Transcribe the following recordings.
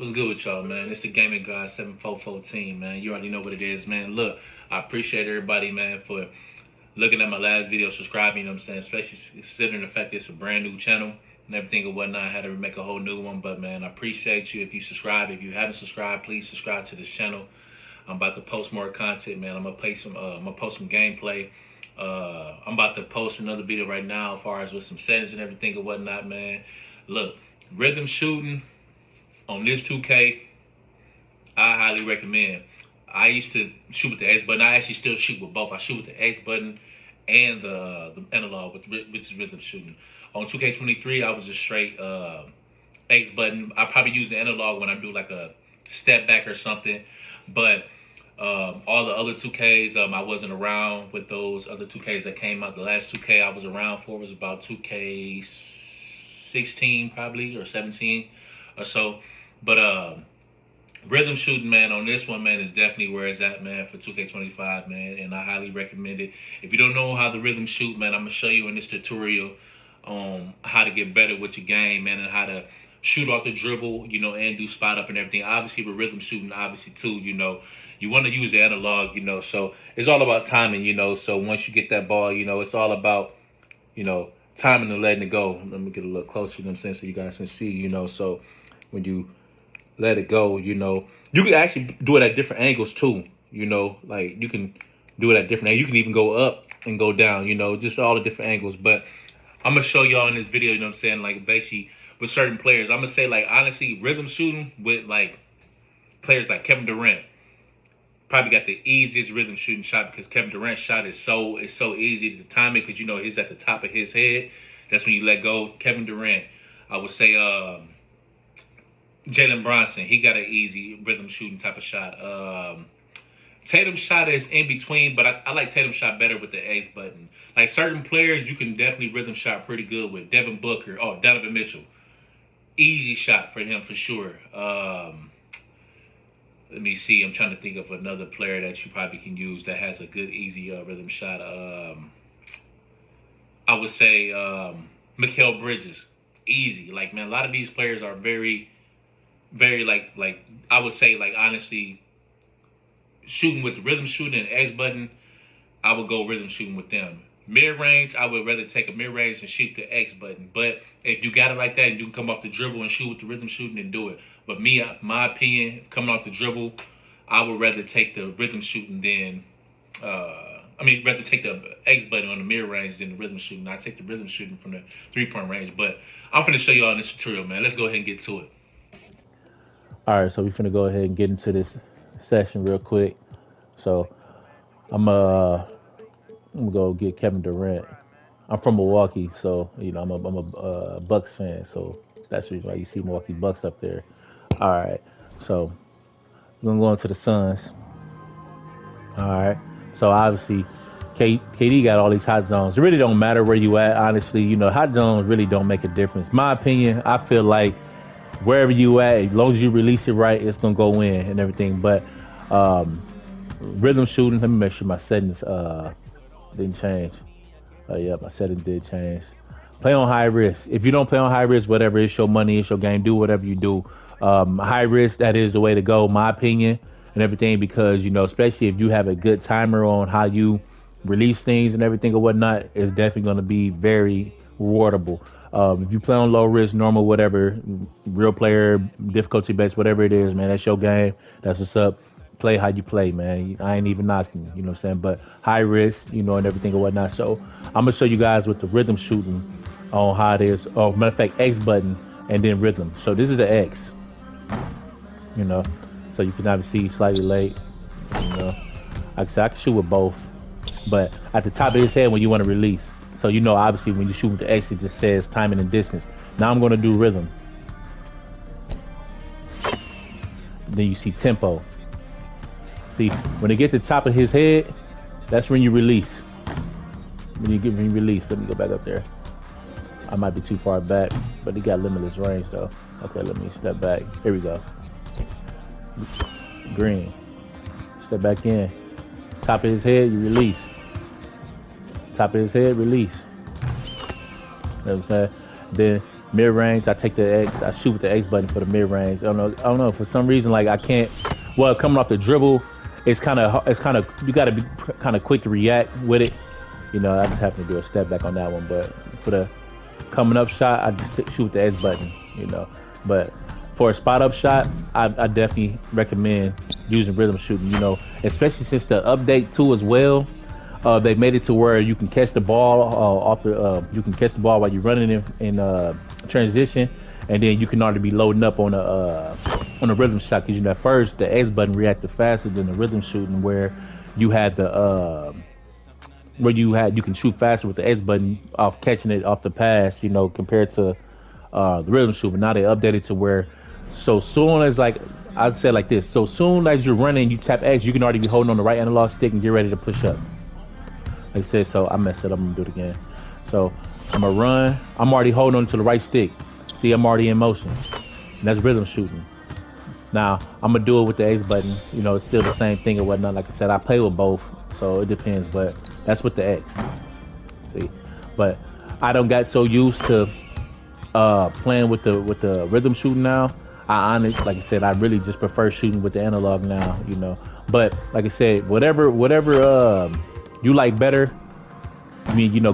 What's good with y'all, man? It's the Gaming Guy 7414, man. You already know what it is, man. Look, I appreciate everybody, man, for looking at my last video, subscribing, you know what I'm saying? Especially considering the fact that it's a brand new channel and everything and whatnot. I had to make a whole new one, but man, I appreciate you if you subscribe. If you haven't subscribed, please subscribe to this channel. I'm about to post more content, man. I'm gonna post some gameplay. I'm about to post another video right now as far as with some settings and everything and whatnot, man. Look, rhythm shooting on this 2K, I highly recommend. I used to shoot with the X button. I actually still shoot with both. I shoot with the X button and the analog, which is rhythm shooting. On 2K23, I was just straight X button. I probably use the analog when I do like a step back or something. But all the other 2Ks, I wasn't around with those other 2Ks that came out. The last 2K I was around for was about 2K16 probably, or 17 or so. But rhythm shooting, man, on this one, man, is definitely where it's at, man, for 2K25, man, and I highly recommend it. If you don't know how the rhythm shoot, man, I'm going to show you in this tutorial how to get better with your game, man, and how to shoot off the dribble, you know, and do spot up and everything. Obviously, with rhythm shooting, obviously, too, you know, you want to use the analog, you know, so it's all about timing, you know, so once you get that ball, you know, it's all about, you know, timing and letting it go. Let me get a little closer, you know what I'm saying, so you guys can see, you know, so when you let it go, you know, you can actually do it at different angles too, you know, like you can do it at different angles. You can even go up and go down, you know, just all the different angles. But I'm going to show y'all in this video, you know what I'm saying, like basically with certain players. I'm going to say, like, honestly, rhythm shooting with like players like Kevin Durant probably got the easiest rhythm shooting shot, because Kevin Durant's shot is so easy to time it, because, you know, he's at the top of his head. That's when you let go. Kevin Durant, I would say, Jalen Brunson, he got an easy rhythm shooting type of shot. Tatum's shot is in between, but I like Tatum's shot better with the X button. Like certain players, you can definitely rhythm shot pretty good with. Devin Booker, Donovan Mitchell. Easy shot for him for sure. Let me see. I'm trying to think of another player that you probably can use that has a good, easy rhythm shot. I would say Mikal Bridges. Easy. Like, man, a lot of these players are very like I would say, like, honestly, shooting with the rhythm shooting and X button, I would go rhythm shooting with them. Mid range, I would rather take a mid range and shoot the X button. But if you got it like that and you can come off the dribble and shoot with the rhythm shooting, then do it. But me, my opinion, coming off the dribble, I would rather take the rhythm shooting than rather take the X button on the mid range than the rhythm shooting. I take the rhythm shooting from the 3-point range. But I'm finna show y'all in this tutorial, man. Let's go ahead and get to it. All right, so we're finna go ahead and get into this session real quick. So I'm gonna go get Kevin Durant. I'm from Milwaukee, so you know I'm a Bucks fan, so that's the reason why you see Milwaukee Bucks up there. All right, so we're gonna go into the Suns. All right, so obviously KD got all these hot zones. It really don't matter where you at, honestly. You know, hot zones really don't make a difference. My opinion, I feel like wherever you at, as long as you release it right, it's gonna go in and everything. But rhythm shooting, let me make sure my settings didn't change. Yeah, my settings did change. Play on high risk. If you don't play on high risk, whatever, it's your money, it's your game. Do whatever you do. High risk, that is the way to go, my opinion, and everything, because, you know, especially if you have a good timer on how you release things and everything or whatnot, it's definitely going to be very rewardable. If you play on low risk, normal, whatever, real player, difficulty based, whatever it is, man, that's your game. That's what's up. Play how you play, man. I ain't even knocking, you know what I'm saying? But high risk, you know, and everything or whatnot. So I'm going to show you guys with the rhythm shooting on how it is. Oh, matter of fact, X button and then rhythm. So this is the X, you know. So you can obviously see slightly late, you know. Like I said, I can shoot with both. But at the top of his head when you want to release. So, you know, obviously when you shoot with the X, it just says timing and distance. Now I'm going to do rhythm. Then you see tempo. See, when it gets to the top of his head, that's when you release. When you release, let me go back up there. I might be too far back, but he got limitless range though. Okay, let me step back. Here we go. Green. Step back in. Top of his head, you release. Top of his head, release. You know what I'm saying? Then Mid range, I take the X. I shoot with the X button for the mid range. I don't know. For some reason, like I can't. Well, coming off the dribble, it's kind of you got to be kind of quick to react with it. I just happen to do a step back on that one. But for the coming up shot, I just shoot with the X button. But for a spot up shot, I definitely recommend using rhythm shooting. Especially since the update too as well. They made it to where you can catch the ball off the. You can catch the ball while you're running in transition, and then you can already be loading up on a rhythm shot because at first the X button reacted faster than the rhythm shooting, where you had the you can shoot faster with the X button off catching it off the pass. Compared to the rhythm shoot. But now they updated to where so soon as like I'd say like this, so soon as you're running, you tap X, you can already be holding on the right analog stick and get ready to push up. Like I said, so I messed it up. I'm gonna do it again. So I'm gonna run. I'm already holding on to the right stick. See, I'm already in motion. And that's rhythm shooting. Now I'm gonna do it with the X button. It's still the same thing or whatnot. Like I said, I play with both, so it depends. But that's with the X. See, but I don't got so used to playing with the rhythm shooting now. I honestly, like I said, I really just prefer shooting with the analog now. But like I said, whatever you like better.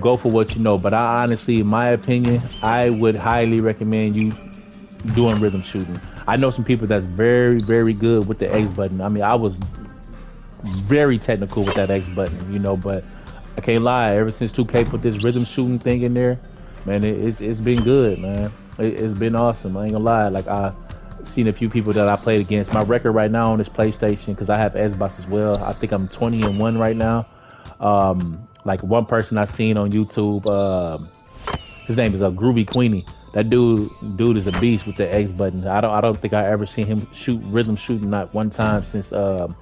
Go for what you know. But I honestly, in my opinion, I would highly recommend you doing rhythm shooting. I know some people that's very, very good with the X button. I was very technical with that X button, but I can't lie. Ever since 2K put this rhythm shooting thing in there, man, it's been good, man. It's been awesome. I ain't gonna lie. Like I seen a few people that I played against. My record right now on this PlayStation, because I have Xbox as well. I think I'm 20-1 right now. Like one person I seen on YouTube, his name is Groovy Queenie. That dude is a beast with the X button. I don't think I ever seen him shoot rhythm shooting not one time since I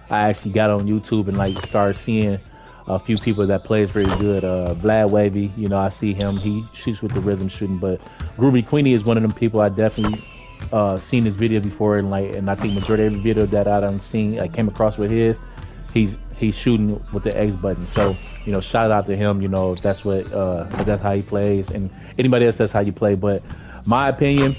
actually got on YouTube and like started seeing a few people that plays very good. Vlad Wavy, I see him. He shoots with the rhythm shooting. But Groovy Queenie is one of them people I definitely seen his video before, and I think majority of every video that I done seen, I came across with his, he's shooting with the X button. So shout out to him. If that's if that's how he plays, and anybody else that's how you play. But my opinion,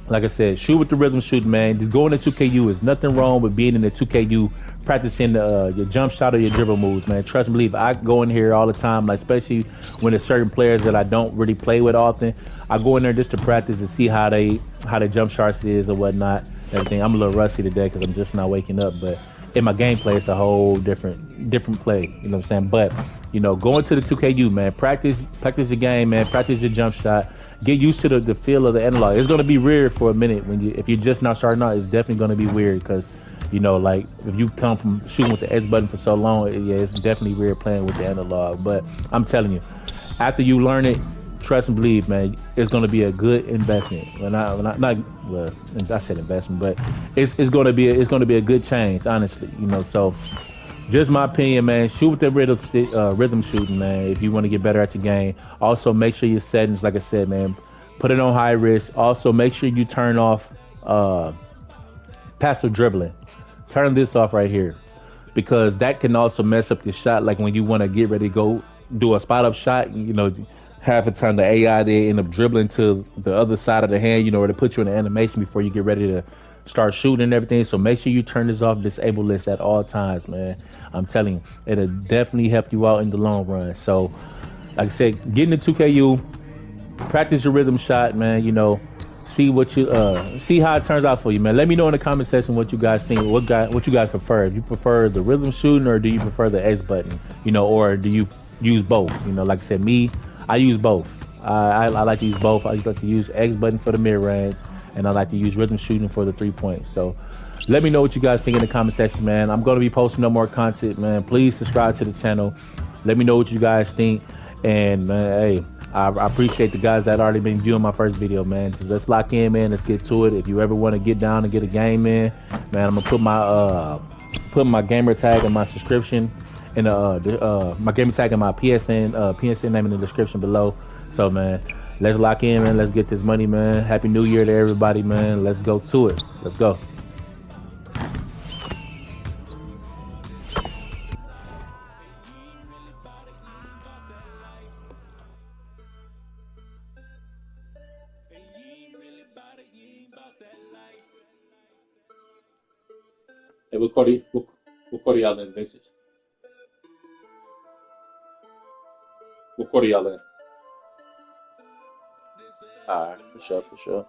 like I said, shoot with the rhythm shooting, man. Just going to 2KU is nothing wrong with being in the 2KU, practicing your jump shot or your dribble moves, man. Trust and believe. I go in here all the time, like especially when there's certain players that I don't really play with often. I go in there just to practice and see how they jump shots is or whatnot. Everything. I'm a little rusty today because I'm just not waking up, but in my gameplay, it's a whole different play. You know what I'm saying? But going to the 2KU, man, practice the game, man. Practice your jump shot. Get used to the feel of the analog. It's gonna be weird for a minute if you're just not starting out. It's definitely gonna be weird because like if you come from shooting with the X button for so long, it's definitely weird playing with the analog. But I'm telling you, after you learn it, trust and believe, man, it's gonna be a good investment. I said investment, but it's gonna be a good change, honestly. So just my opinion, man. Shoot with the rhythm shooting, man. If you want to get better at your game, also make sure your settings, like I said, man, put it on high risk. Also, make sure you turn off passive dribbling. Turn this off right here, because that can also mess up your shot. Like when you want to get ready to go do a spot up shot, half the time the AI they end up dribbling to the other side of the hand, or to put you in an animation before you get ready to start shooting and everything. So make sure you turn this off, disable this at all times, man. I'm telling you, it'll definitely help you out in the long run. So like I said, get into 2KU, practice your rhythm shot, man. See what you see how it turns out for you, man. Let me know in the comment section what you guys think, what you guys prefer. If you prefer the rhythm shooting or do you prefer the X button, or do you use both? Like I said, me, I use both. I like to use both. I like to use X button for the mid range, and I like to use rhythm shooting for the 3 points. So let me know what you guys think in the comment section, man. I'm going to be posting no more content, man. Please subscribe to the channel. Let me know what you guys think. And, man, hey, I appreciate the guys that already been viewing my first video, man. So let's lock in, man. Let's get to it. If you ever want to get down and get a game in, man, I'm going to put my gamer tag and my subscription in my gamer tag and my PSN name in the description below. So, man, let's lock in, man. Let's get this money, man. Happy New Year to everybody, man. Let's go to it. Let's go. Hey, what quarter y'all in, Vintage? What quarter y'all in? All right, for sure, for sure.